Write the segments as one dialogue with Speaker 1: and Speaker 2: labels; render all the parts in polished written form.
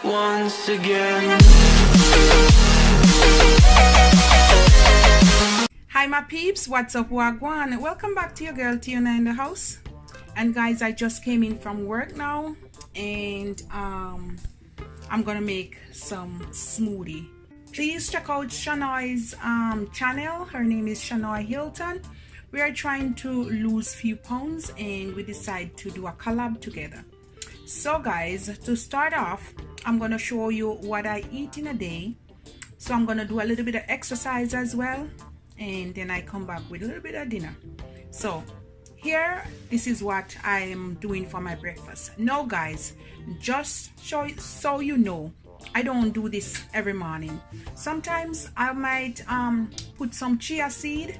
Speaker 1: once again.
Speaker 2: Hi my peeps, what's up, wagwan? Welcome back to your girl Tiona in the house. And guys, I just came in from work now, and I'm gonna make some smoothie. Please check out Shanoy's channel. Her name is Shanoy Hylton. We are trying to lose few pounds, and we decide to do a collab together. So guys, to start off, I'm gonna show you what I eat in a day. So I'm gonna do a little bit of exercise as well, and then I come back with a little bit of dinner. So here, this is what I am doing for my breakfast. Now guys, just so you know, I don't do this every morning. Sometimes I might put some chia seed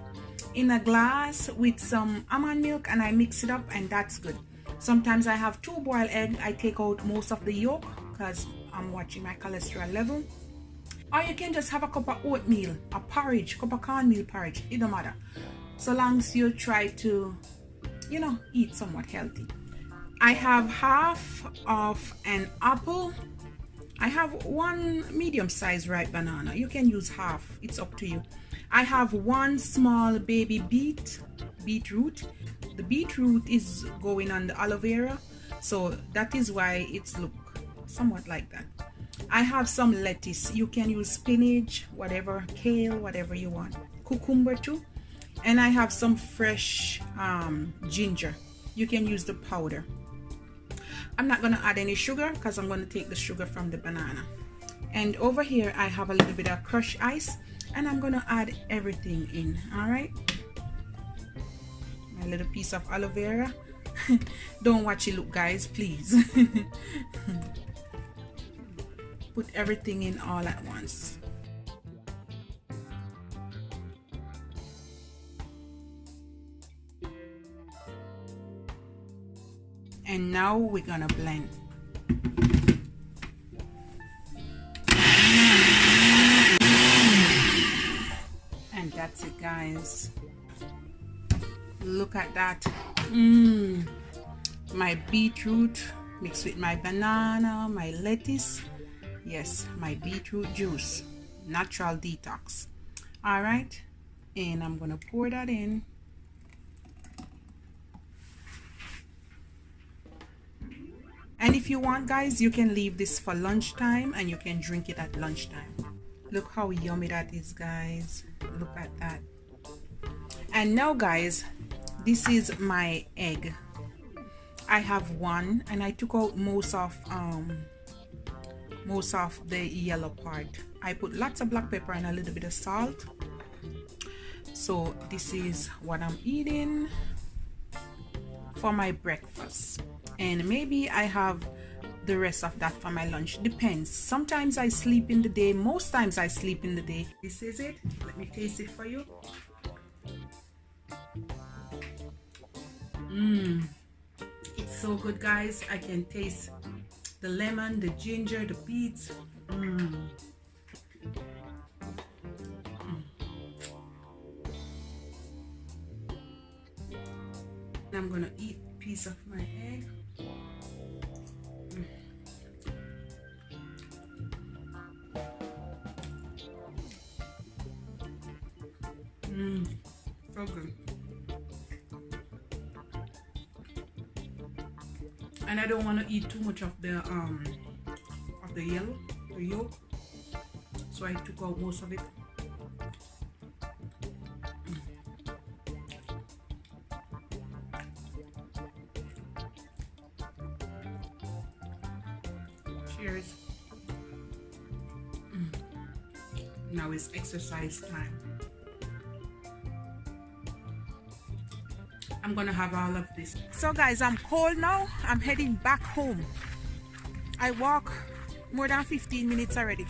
Speaker 2: in a glass with some almond milk and I mix it up, and that's good. Sometimes I have 2 boiled eggs. I take out most of the yolk because I'm watching my cholesterol level. Or you can just have a cup of oatmeal, a porridge, cup of cornmeal porridge, it don't matter. So long as you try to, you know, eat somewhat healthy. I have half of an apple. I have 1 medium-sized ripe banana. You can use half, it's up to you. I have 1 small baby beetroot. The beetroot is going on the aloe vera, so that is why it's look somewhat like that. I have some lettuce. You can use spinach, whatever, kale, whatever you want. Cucumber too. And I have some fresh ginger. You can use the powder. I'm not gonna add any sugar because I'm gonna take the sugar from the banana. And over here I have a little bit of crushed ice, and I'm gonna add everything in. All right, my little piece of aloe vera. Don't watch it look, guys, please. Put everything in all at once. And now we're gonna blend. And that's it, guys. Look at that. My beetroot mixed with my banana, my lettuce. Yes, my beetroot juice, natural detox. All right, and I'm gonna pour that in. And if you want, guys, you can leave this for lunchtime and you can drink it at lunchtime. Look how yummy that is, guys. Look at that. And now guys, this is my egg. I have 1, and I took out most of the yellow part. I put lots of black pepper and a little bit of salt. So this is what I'm eating for my breakfast, and maybe I have the rest of that for my lunch. Depends. Sometimes I sleep in the day, most times I sleep in the day. This is it. Let me taste it for you. It's so good, guys. I can taste the lemon, the ginger, the beets. And I'm gonna eat a piece of my egg. So good. And I don't want to eat too much of the yolk, so I took out most of it. Cheers. Now it's exercise time. I'm gonna have all of this. So guys, I'm cold now. I'm heading back home. I walk more than 15 minutes already,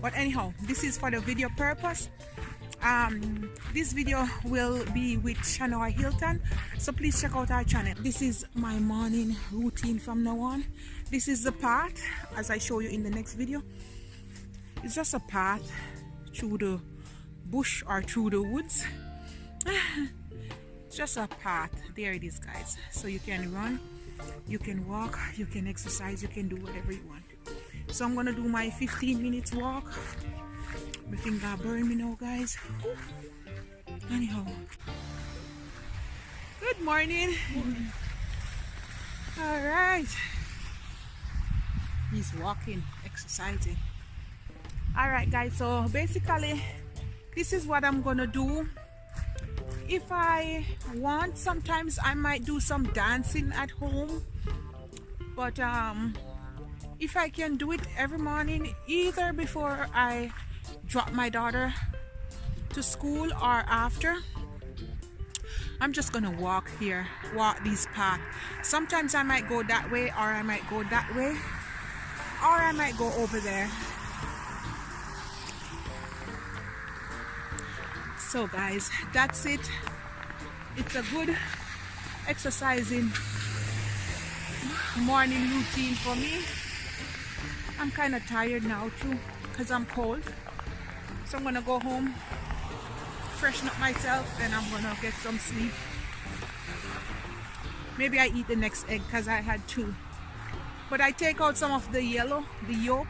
Speaker 2: but anyhow, this is for the video purpose. This video will be with Shanoy Hylton, so please check out our channel. This is my morning routine from now on. This is the path, as I show you in the next video. It's just a path through the bush or through the woods. Just a path. There it is, guys. So you can run, you can walk, you can exercise, you can do whatever you want. So I'm gonna do my 15 minutes walk. My finger burn me now, guys. Anyhow, good morning. All right, he's walking, exercising. All right, guys, so basically this is what I'm gonna do. If I want, sometimes I might do some dancing at home, but if I can do it every morning, either before I drop my daughter to school or after, I'm just gonna walk here, walk this path. Sometimes I might go that way, or I might go that way, or I might go over there. So guys, that's it. It's a good exercising morning routine for me. I'm kind of tired now too because I'm cold. So I'm gonna go home, freshen up myself, and I'm gonna get some sleep. Maybe I eat the next egg because I had 2. But I take out some of the yellow, the yolk,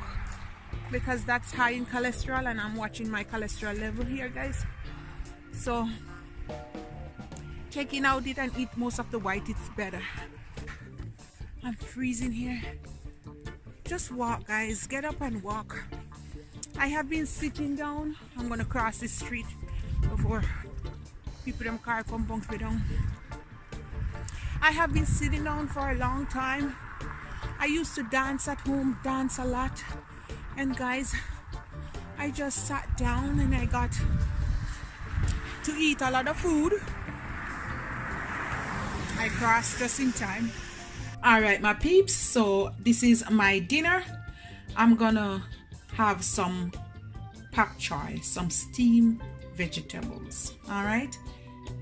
Speaker 2: because that's high in cholesterol, and I'm watching my cholesterol level here, guys. So taking out it and eat most of the white, it's better. I'm freezing here. Just walk, guys. Get up and walk. I have been sitting down. I'm gonna cross the street before people them car come bunk me down. I have been sitting down for a long time. I used to dance at home, dance a lot, and guys, I just sat down and I got to eat a lot of food. I crossed just in time. All right, my peeps, so this is my dinner. I'm gonna have some pak choy, some steamed vegetables. All right,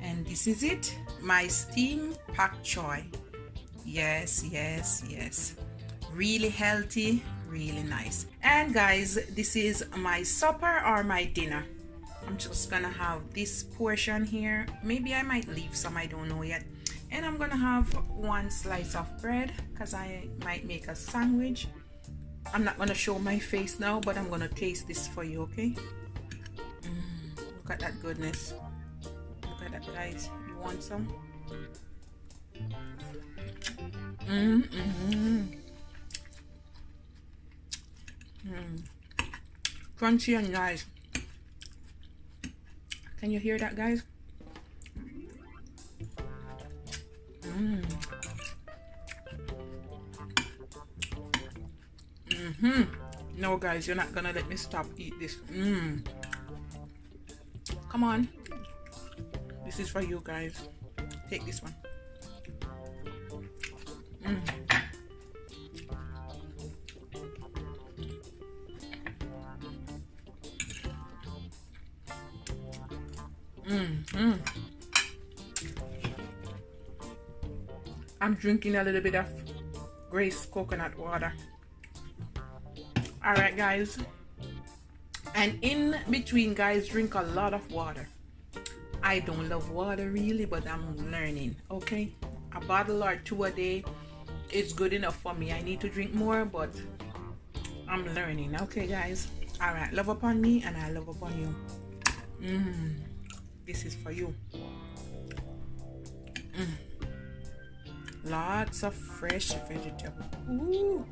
Speaker 2: and this is it, my steamed pak choy. Yes, yes, yes, really healthy, really nice. And guys, this is my supper or my dinner. I'm just gonna have this portion here. Maybe I might leave some, I don't know yet. And I'm gonna have 1 slice of bread because I might make a sandwich. I'm not gonna show my face now, but I'm gonna taste this for you, okay? Look at that goodness. Look at that, guys. You want some? Crunchy and nice. Can you hear that, guys? No, guys, you're not gonna let me stop eat this. Come on, this is for you guys. Take this one. I'm drinking a little bit of Grace coconut water. All right, guys, and in between, guys, drink a lot of water. I don't love water really, but I'm learning. Okay, a bottle or 2 a day is good enough for me. I need to drink more, but I'm learning. Okay, guys. All right, love upon me and I love upon you. This is for you. Lots of fresh vegetable. Ooh.